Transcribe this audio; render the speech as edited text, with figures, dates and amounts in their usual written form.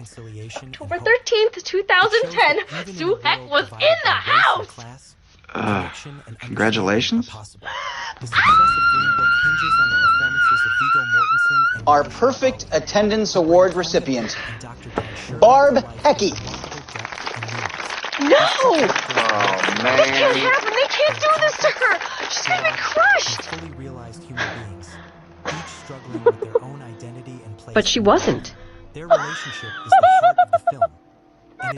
October 13th, 2010, Sue Heck was in the house! Congratulations. Our perfect attendance award recipient, Barb Hecky. No! Oh, man. This can't happen! They can't do this to her! She's gonna be crushed! But she wasn't. Their relationship is the